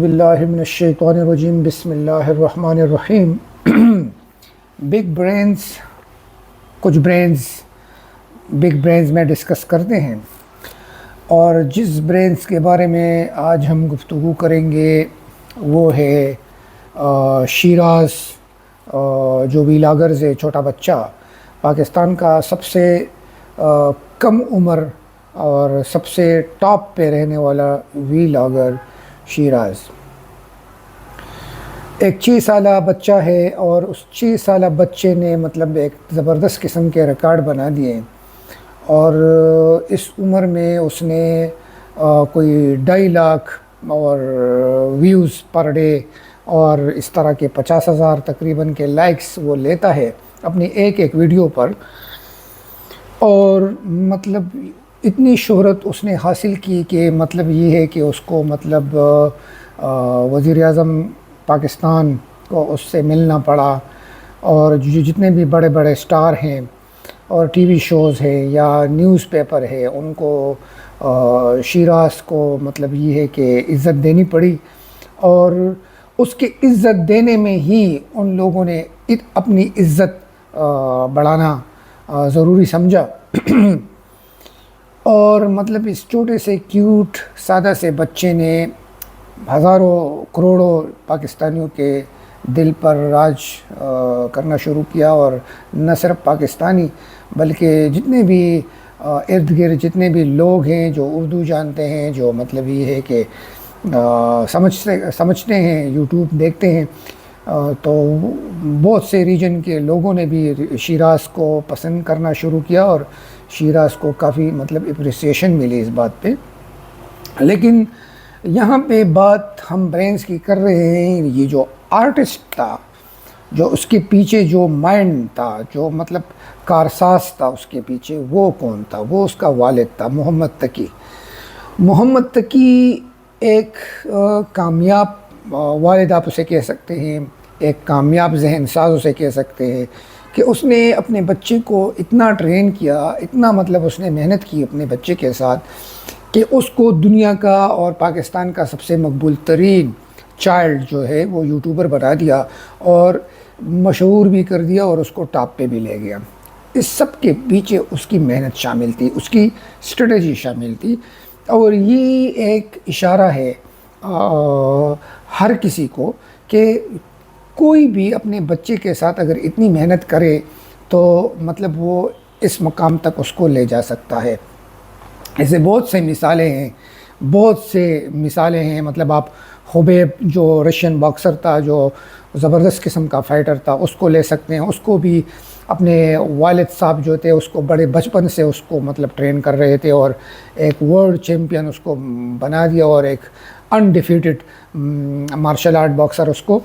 باللہ من الشیطان الرجیم بسم اللہ الرحمن الرحیم بگ برینز، کچھ بگ برینز میں ڈسکس کرتے ہیں، اور جس برینز کے بارے میں آج ہم گفتگو کریں گے وہ ہے شیراز، جو ویلاگرز ہے، چھوٹا بچہ، پاکستان کا سب سے کم عمر اور سب سے ٹاپ پہ رہنے والا ویلاگر شیراز ایک 6 سالہ بچہ ہے، اور اس 6 سالہ بچے نے ایک زبردست قسم کے ریکارڈ بنا دیے، اور اس عمر میں اس نے کوئی 2.5 لاکھ اور ویوز پر ڈے اور اس طرح کے 50,000 تقریباً کے لائکس وہ لیتا ہے اپنی ایک ویڈیو پر، اور اتنی شہرت اس نے حاصل کی کہ یہ ہے کہ اس کو وزیر اعظم پاکستان کو اس سے ملنا پڑا، اور جتنے بھی بڑے بڑے سٹار ہیں اور ٹی وی شوز ہیں یا نیوز پیپر ہے، ان کو شیراز کو یہ ہے کہ عزت دینی پڑی، اور اس کے عزت دینے میں ہی ان لوگوں نے اپنی عزت بڑھانا ضروری سمجھا اور اس چھوٹے سے کیوٹ سادہ سے بچے نے ہزاروں کروڑوں پاکستانیوں کے دل پر راج کرنا شروع کیا، اور نہ صرف پاکستانی بلکہ جتنے بھی ارد گرد جتنے بھی لوگ ہیں جو اردو جانتے ہیں، جو یہ ہے کہ سمجھتے ہیں، یوٹیوب دیکھتے ہیں، تو بہت سے ریجن کے لوگوں نے بھی شیراز کو پسند کرنا شروع کیا، اور شیراز کو کافی اپریسیشن ملی اس بات پہ۔ لیکن یہاں پہ بات ہم برینز کی کر رہے ہیں، یہ جو آرٹسٹ تھا، جو اس کے پیچھے جو مائنڈ تھا، جو کارساز تھا اس کے پیچھے، وہ کون تھا؟ وہ اس کا والد تھا، محمد تقی۔ محمد تقی ایک کامیاب والد آپ اسے کہہ سکتے ہیں، ایک کامیاب ذہن ساز اسے کہہ سکتے ہیں، کہ اس نے اپنے بچے کو اتنا ٹرین کیا، اتنا اس نے محنت کی اپنے بچے کے ساتھ، کہ اس کو دنیا کا اور پاکستان کا سب سے مقبول ترین چائلڈ جو ہے وہ یوٹیوبر بنا دیا، اور مشہور بھی کر دیا، اور اس کو ٹاپ پہ بھی لے گیا۔ اس سب کے پیچھے اس کی محنت شامل تھی، اس کی اسٹریٹجی شامل تھی، اور یہ ایک اشارہ ہے ہر کسی کو کہ کوئی بھی اپنے بچے کے ساتھ اگر اتنی محنت کرے تو وہ اس مقام تک اس کو لے جا سکتا ہے۔ ایسے بہت سے مثالیں ہیں، آپ خبیب جو رشین باکسر تھا، جو زبردست قسم کا فائٹر تھا، اس کو لے سکتے ہیں۔ اس کو بھی اپنے والد صاحب جو تھے، اس کو بڑے بچپن سے اس کو ٹرین کر رہے تھے، اور ایک ورلڈ چیمپئن اس کو بنا دیا، اور ایک انڈیفیٹڈ مارشل آرٹ باکسر اس کو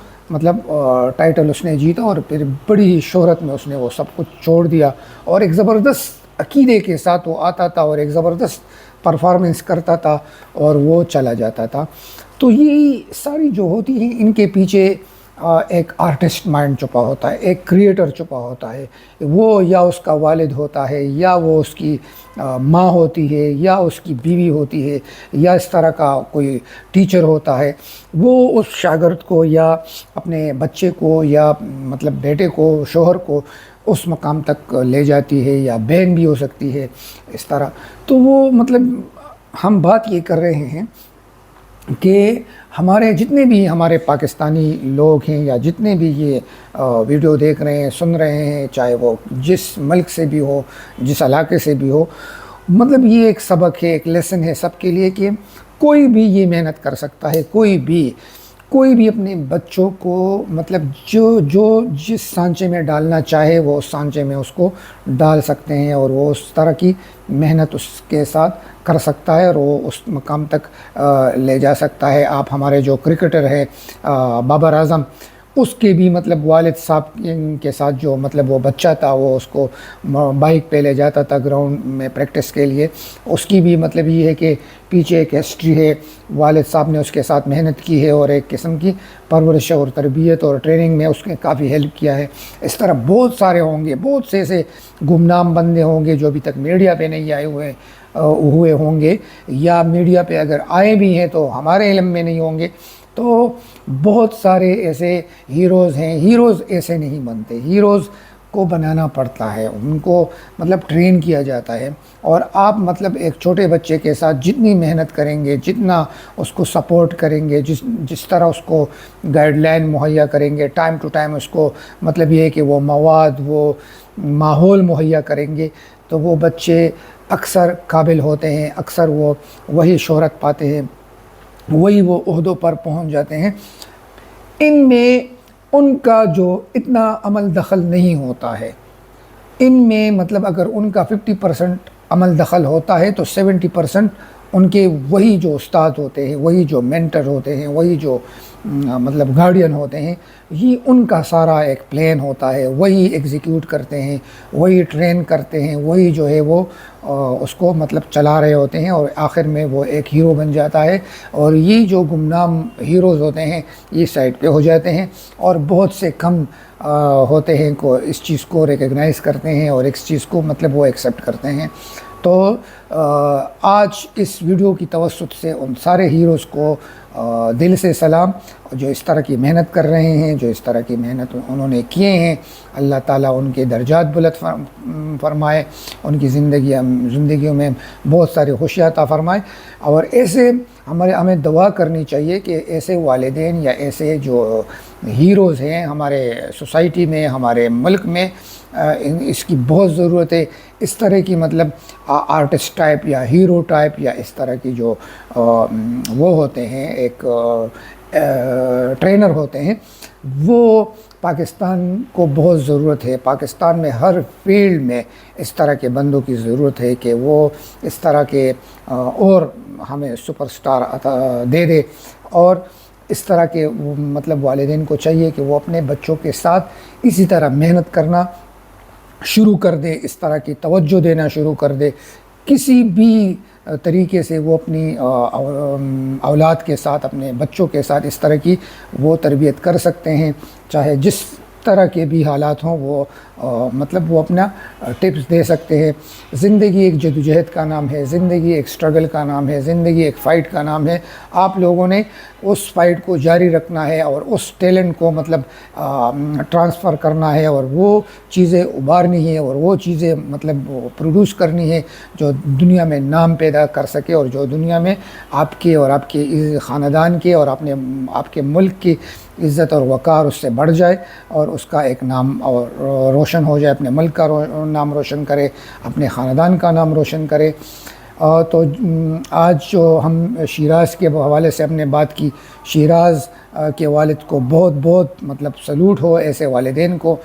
ٹائٹل اس نے جیتا، اور پھر بڑی شہرت میں اس نے وہ سب کچھ چھوڑ دیا، اور ایک زبردست عقیدے کے ساتھ وہ آتا تھا، اور ایک زبردست پرفارمنس کرتا تھا، اور وہ چلا جاتا تھا۔ تو یہ ساری جو ہوتی ہیں، ان کے پیچھے ایک آرٹسٹ مائنڈ چھپا ہوتا ہے، ایک کریٹر چھپا ہوتا ہے، وہ یا اس کا والد ہوتا ہے، یا وہ اس کی ماں ہوتی ہے، یا اس کی بیوی ہوتی ہے، یا اس طرح کا کوئی ٹیچر ہوتا ہے، وہ اس شاگرد کو یا اپنے بچے کو یا بیٹے کو، شوہر کو اس مقام تک لے جاتی ہے، یا بہن بھی ہو سکتی ہے اس طرح۔ تو وہ ہم بات یہ کر رہے ہیں کہ ہمارے جتنے بھی ہمارے پاکستانی لوگ ہیں، یا جتنے بھی یہ ویڈیو دیکھ رہے ہیں، سن رہے ہیں، چاہے وہ جس ملک سے بھی ہو، جس علاقے سے بھی ہو، یہ ایک سبق ہے، ایک لیسن ہے سب کے لیے، کہ کوئی بھی یہ محنت کر سکتا ہے، کوئی بھی اپنے بچوں کو جو جس سانچے میں ڈالنا چاہے وہ اس سانچے میں اس کو ڈال سکتے ہیں، اور وہ اس طرح کی محنت اس کے ساتھ کر سکتا ہے، اور وہ اس مقام تک لے جا سکتا ہے۔ آپ ہمارے جو کرکٹر ہے بابر اعظم، اس کے بھی والد صاحب کے ساتھ جو وہ بچہ تھا، وہ اس کو بائک پہ لے جاتا تھا گراؤنڈ میں پریکٹس کے لیے۔ اس کی بھی یہ ہے کہ پیچھے ایک ہسٹری ہے، والد صاحب نے اس کے ساتھ محنت کی ہے، اور ایک قسم کی پرورش اور تربیت اور ٹریننگ میں اس نے کافی ہیلپ کیا ہے۔ اس طرح بہت سارے ہوں گے، بہت سے ایسے گمنام بندے ہوں گے جو ابھی تک میڈیا پہ نہیں آئے ہوئے ہوں گے، یا میڈیا پہ اگر آئے بھی ہیں تو ہمارے علم میں نہیں ہوں گے، تو بہت سارے ایسے ہیروز ہیں. ہیروز ایسے نہیں بنتے، ہیروز کو بنانا پڑتا ہے، ان کو مطلب ٹرین کیا جاتا ہے. اور آپ مطلب ایک چھوٹے بچے کے ساتھ جتنی محنت کریں گے، جتنا اس کو سپورٹ کریں گے، جس طرح اس کو گائیڈ لائن مہیا کریں گے، ٹائم ٹو ٹائم اس کو مطلب یہ ہے کہ وہ مواد، وہ ماحول مہیا کریں گے، تو وہ بچے اکثر قابل ہوتے ہیں، اکثر وہ وہی شہرت پاتے ہیں، وہی وہ عہدوں پر پہنچ جاتے ہیں. ان میں ان کا جو اتنا عمل دخل نہیں ہوتا ہے، ان میں مطلب اگر ان کا 50% عمل دخل ہوتا ہے تو 70% ان کے وہی جو استاد ہوتے ہیں، وہی جو مینٹر ہوتے ہیں، وہی جو مطلب گارڈین ہوتے ہیں، یہ ان کا سارا ایک پلان ہوتا ہے، وہی ایگزیکیوٹ کرتے ہیں، وہی ٹرین کرتے ہیں، وہی جو ہے وہ اس کو مطلب چلا رہے ہوتے ہیں، اور آخر میں وہ ایک ہیرو بن جاتا ہے. اور یہ جو گمنام ہیروز ہوتے ہیں یہ سائڈ پہ ہو جاتے ہیں، اور بہت سے کم ہوتے ہیں کو اس چیز کو ریکگنائز کرتے ہیں اور اس چیز کو مطلب وہ ایکسیپٹ کرتے ہیں. تو آج اس ویڈیو کی توسط سے ان سارے ہیروز کو دل سے سلام، جو اس طرح کی محنت کر رہے ہیں، جو اس طرح کی محنت انہوں نے کیے ہیں. اللہ تعالیٰ ان کے درجات بلند فرمائے، ان کی زندگیوں میں بہت ساری خوشیاں عطا فرمائے. اور ایسے ہمیں دعا کرنی چاہیے کہ ایسے والدین یا ایسے جو ہیروز ہیں ہمارے سوسائٹی میں، ہمارے ملک میں، اس کی بہت ضرورت ہے. اس طرح کی مطلب آرٹسٹ ٹائپ یا ہیرو ٹائپ یا اس طرح کی جو وہ ہوتے ہیں، ایک ٹرینر ہوتے ہیں، وہ پاکستان کو بہت ضرورت ہے. پاکستان میں ہر فیلڈ میں اس طرح کے بندوں کی ضرورت ہے کہ وہ اس طرح کے اور ہمیں سپر سٹار دے دے. اور اس طرح کے مطلب والدین کو چاہیے کہ وہ اپنے بچوں کے ساتھ اسی طرح محنت کرنا شروع کر دے، اس طرح کی توجہ دینا شروع کر دے. کسی بھی طریقے سے وہ اپنی اولاد کے ساتھ، اپنے بچوں کے ساتھ اس طرح کی وہ تربیت کر سکتے ہیں، چاہے جس طرح کے بھی حالات ہوں، وہ مطلب وہ اپنا ٹپس دے سکتے ہیں. زندگی ایک جدوجہد کا نام ہے، زندگی ایک سٹرگل کا نام ہے، زندگی ایک فائٹ کا نام ہے. آپ لوگوں نے اس فائٹ کو جاری رکھنا ہے اور اس ٹیلنٹ کو مطلب ٹرانسفر کرنا ہے، اور وہ چیزیں ابھارنی ہے، اور وہ چیزیں مطلب پروڈیوس کرنی ہے جو دنیا میں نام پیدا کر سکے، اور جو دنیا میں آپ کے اور آپ کے خاندان کے اور آپ کے ملک کی عزت اور وقار اس سے بڑھ جائے، اور اس کا ایک نام اور روشن ہو جائے، اپنے ملک کا نام روشن کرے، اپنے خاندان کا نام روشن کرے. تو آج جو ہم شیراز کے حوالے سے ہم نے بات کی، شیراز کے والد کو بہت بہت مطلب سلوٹ ہو، ایسے والدین کو،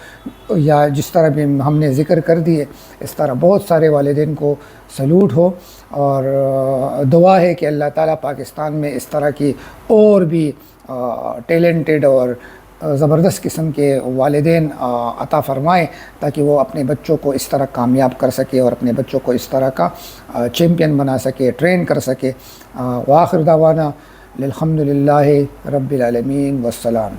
یا جس طرح بھی ہم نے ذکر کر دیے اس طرح بہت سارے والدین کو سلوٹ ہو. اور دعا ہے کہ اللہ تعالیٰ پاکستان میں اس طرح کی اور بھی ٹیلنٹڈ اور زبردست قسم کے والدین عطا فرمائیں، تاکہ وہ اپنے بچوں کو اس طرح کامیاب کر سکے اور اپنے بچوں کو اس طرح کا چیمپئن بنا سکے، ٹرین کر سکے. وآخر دعوانا الحمد للہ رب العالمین والسلام.